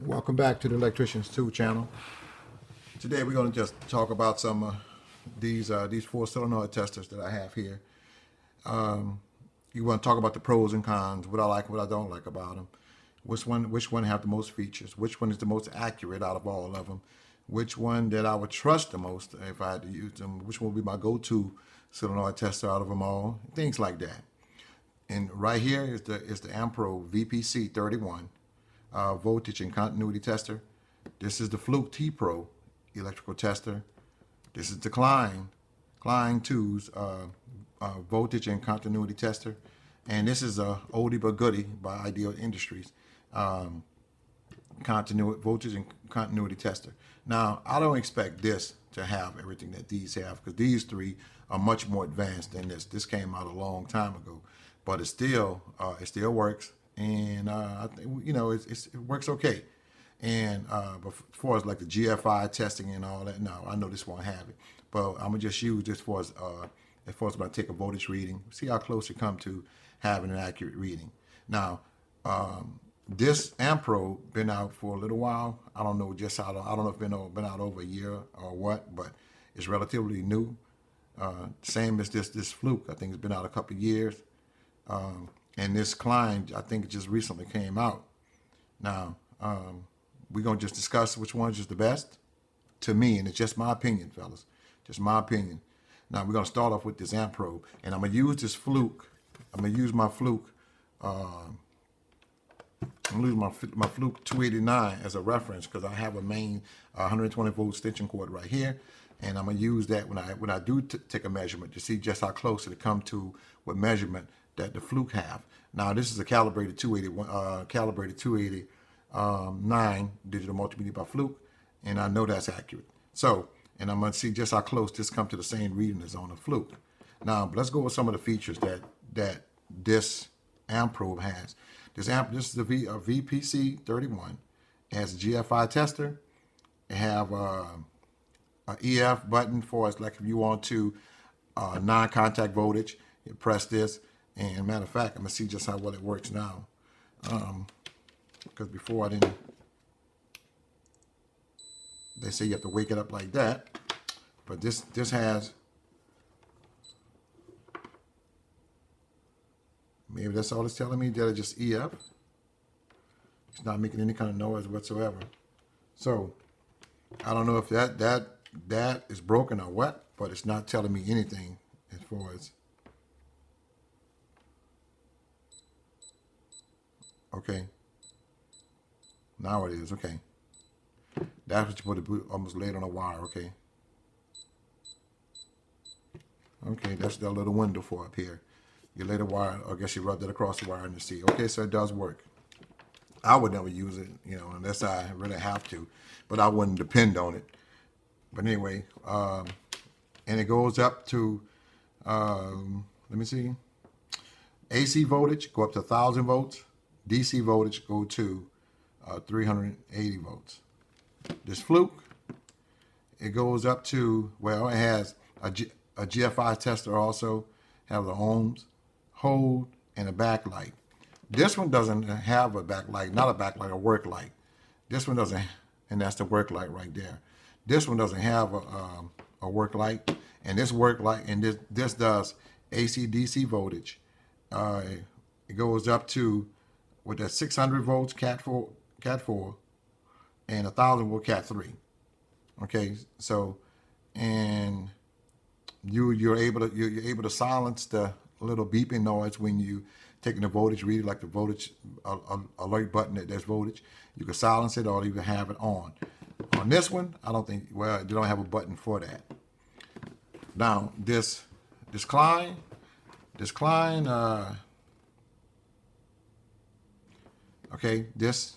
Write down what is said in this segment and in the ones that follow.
Welcome back to the Electricians 2 channel. Today we're going to just talk about some these four solenoid testers that I have here. You want to talk about the pros and cons, what I like, what I don't like about them, which one have the most features, which one is the most accurate out of all of them, which one that I would trust the most if I had to use them, which one would be my go-to solenoid tester out of them all, things like that. And right here is the Ampro VPC 31 voltage and continuity tester. This is the Fluke T Pro electrical tester. This is the Klein 2's voltage and continuity tester. And this is a oldie but goodie by Ideal Industries continuity voltage and continuity tester. Now, I don't expect this to have everything that these have because these three are much more advanced than this. This came out a long time ago, but it still works, and I think it works okay. And but as far as like the GFI testing and all that, no, I know this won't have it. But I'm gonna just use this for as far as when I take a voltage reading, see how close it come to having an accurate reading. Now, this Ampro been out for a little while. I don't know just how long. I don't know if it's been out over a year or what, but it's relatively new. Same as this Fluke. I think it's been out a couple of years. And this Klein, I think it just recently came out. Now, we're going to just discuss which one's just the best to me, and it's just my opinion, fellas. Just my opinion. Now, we're going to start off with this Ampro, and I'm going to use this Fluke. I'm going to use my Fluke. I'm going to use my Fluke 289 as a reference because I have a main 120 volt extension cord right here, and I'm going to use that when I do take a measurement to see just how close it come to what measurement that the Fluke have. Now, this is a calibrated 289 digital multimedia by Fluke, and I know that's accurate. So, and I'm going to see just how close this come to the same reading as on the Fluke. Now, let's go with some of the features that this Ampro has. This is the VPC 31. It has a GFI tester. It have a EF button for us, like if you want to non-contact voltage, you press this. And matter of fact, I'm gonna see just how well it works now. Because before I didn't. They say you have to wake it up like that, but this has. Maybe that's all it's telling me, that it's just EF. It's not making any kind of noise whatsoever. So, I don't know if that is broken or what, but it's not telling me anything as far as. Okay. Now it is, okay. That's what you put it almost laid on a wire, okay. Okay, that's that little window for up here. You lay the wire, I guess you rub that across the wire and you see. Okay, so it does work. I would never use it, unless I really have to, but I wouldn't depend on it. But anyway, and it goes up to, let me see, AC voltage go up to 1,000 volts, DC voltage go to 380 volts. This Fluke, it goes up to, well, it has a GFI tester also, have the ohms, hold, and a backlight. This one doesn't have a backlight, not a backlight, a work light. This one doesn't, and that's the work light right there. This one doesn't have a work light, and this work light, and this does AC DC voltage. It goes up to with that 600 volts Cat 4, and 1,000 volt Cat 3. Okay, so and you're able to silence the little beeping noise when you taking the voltage reader, like the voltage alert button that there's voltage. You can silence it or you can have it on. On this one, I don't think, well, you don't have a button for that. Now this Klein, okay, this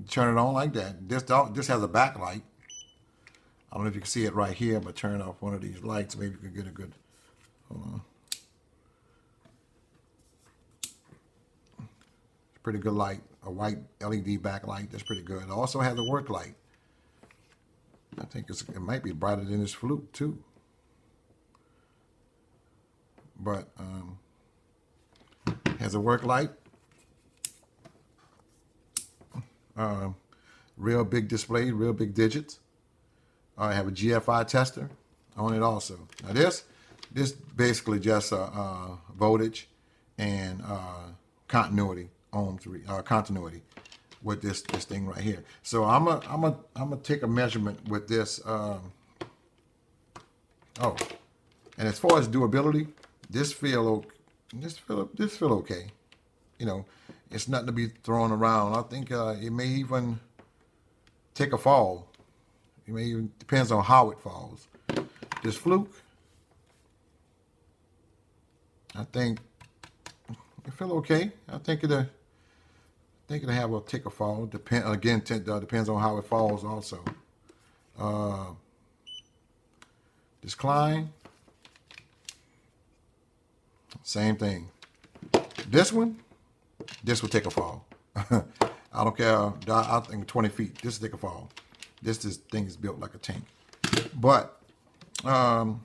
turn it on like that. This has a backlight. I don't know if you can see it right here, but turn off one of these lights. Maybe you can get a good, hold on. It's a pretty good light, a white LED backlight. That's pretty good. It also has a work light. I think it might be brighter than this Fluke too. But has a work light. real big display, real big digits. I have a GFI tester on it also. Now this basically just voltage and continuity continuity with this thing right here. So I'm gonna take a measurement with this. Oh, and as far as durability, this feel okay. You know, it's nothing to be thrown around. I think it may even take a fall. It may even depends on how it falls. This fluke, I think it feel okay. I think it'll have a take a fall. Depends on how it falls also. This Klein, same thing. This one, this will take a fall. I don't care. I think 20 feet. This will take a fall. This thing is built like a tank. But I'm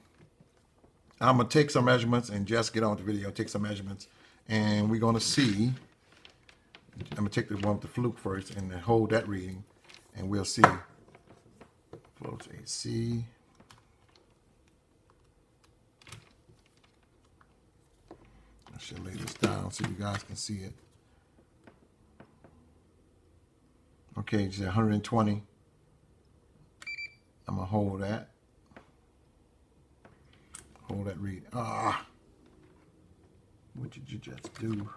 gonna take some measurements and just get on the video. Take some measurements, and we're gonna see. I'm gonna take the one with the fluke first and then hold that reading, and we'll see. Close AC. I should lay this down so you guys can see it. Okay, it's 120. I'm gonna hold that. Hold that read. What did you just do?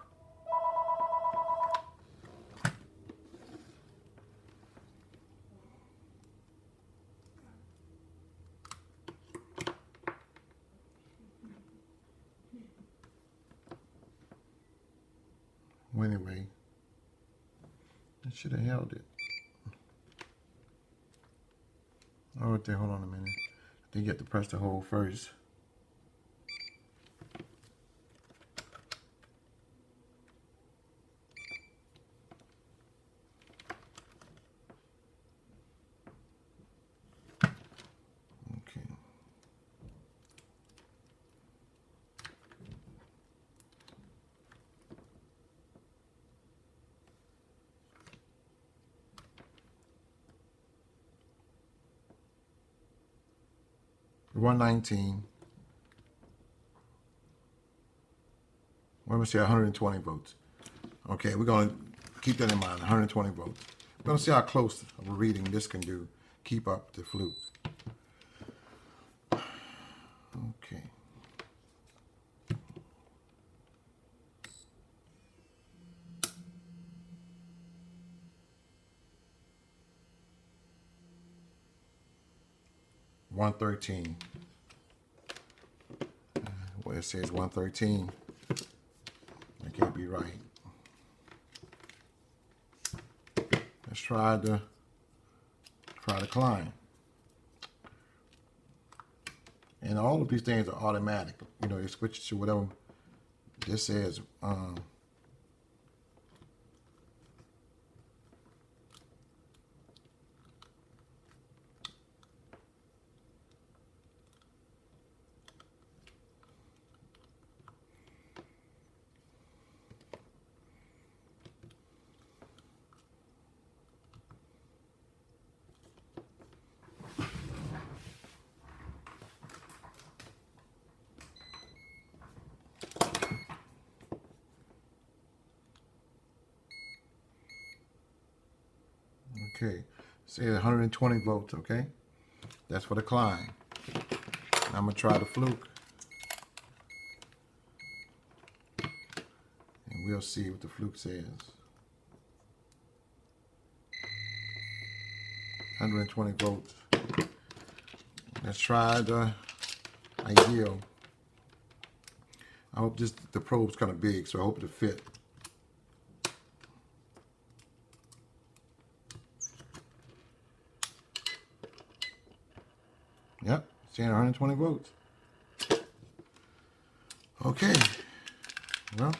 Well, anyway, I should have held it. Oh, right there. Hold on a minute. I think you have to press the hole first. Okay. $119. Let me see, 120 volts. Okay, we're gonna keep that in mind. 120 volts. We're gonna see how close of a reading this can do. Keep up the fluke. Okay. $113. Well, it says 113. That can't be right. Let's try the Klein. And all of these things are automatic. You know, it switches to whatever this says. Okay, say 120 volts, okay? That's for the Klein. I'm gonna try the fluke. And we'll see what the fluke says. 120 volts. Let's try the Ideal. I hope the probe's kind of big, so I hope it'll fit. Yep, saying 120 volts. Okay, well.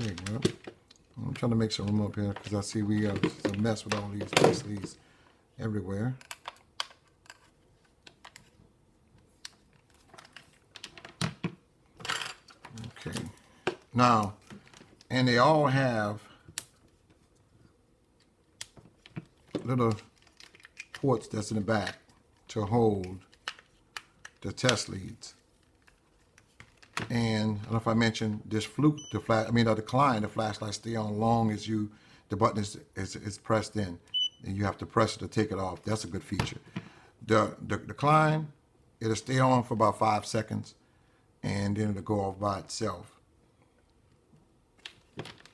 Okay, well, I'm trying to make some room up here because I see we have a mess with all these everywhere. Now, and they all have little ports that's in the back to hold the test leads. And I don't know if I mentioned this fluke, the decline, the flashlight stay on long as the button is pressed in, and you have to press it to take it off. That's a good feature. The decline, it'll stay on for about 5 seconds, and then it'll go off by itself.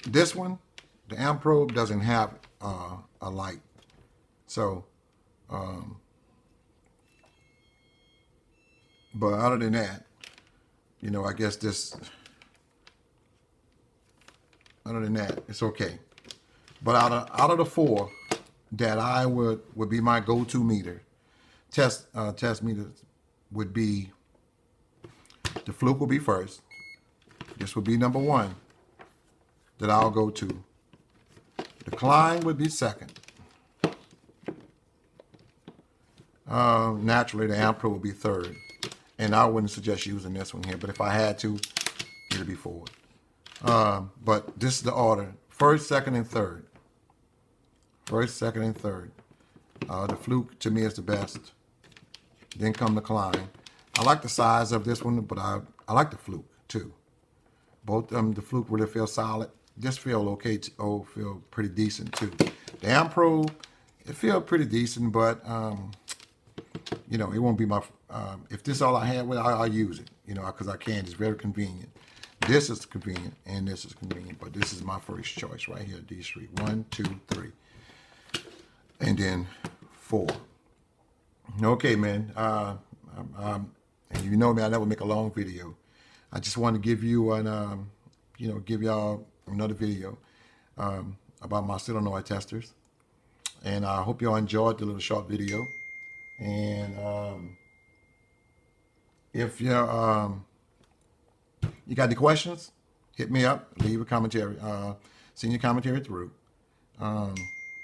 This one, the amp probe doesn't have a light, so. But other than that, I guess other than that, it's okay. But out of the 4 that I would be my go-to meter, test meter would be, the Fluke will be first. This would be number 1 that I'll go to. The Klein would be second. Naturally, the amp probe would be third. And I wouldn't suggest using this one here, but if I had to, it'd be forward. But this is the order: first, second, and third. First, second, and third. The Fluke to me is the best. Then come the Klein. I like the size of this one, but I like the Fluke too. Both of them, the Fluke really feel solid. This feel okay. Feel pretty decent too. The amp probe, it feel pretty decent, but it won't be my. If this is all I had, I'll use it. Because I can. It's very convenient. This is convenient, and this is convenient, but this is my first choice right here. These 3, 1, 2, 3, and then 4. Okay, man. And you know me, I never make a long video. I just want to give you give y'all another video about my solenoid testers, and I hope y'all enjoyed the little short video. And if you got any questions, hit me up. Leave a commentary. Send your commentary through.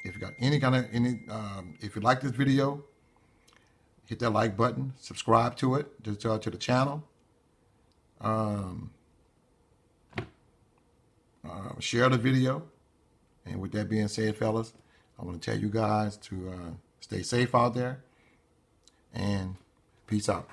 If you got if you like this video, hit that like button. Subscribe to it to the channel. Share the video. And with that being said, fellas, I want to tell you guys to stay safe out there. And peace out.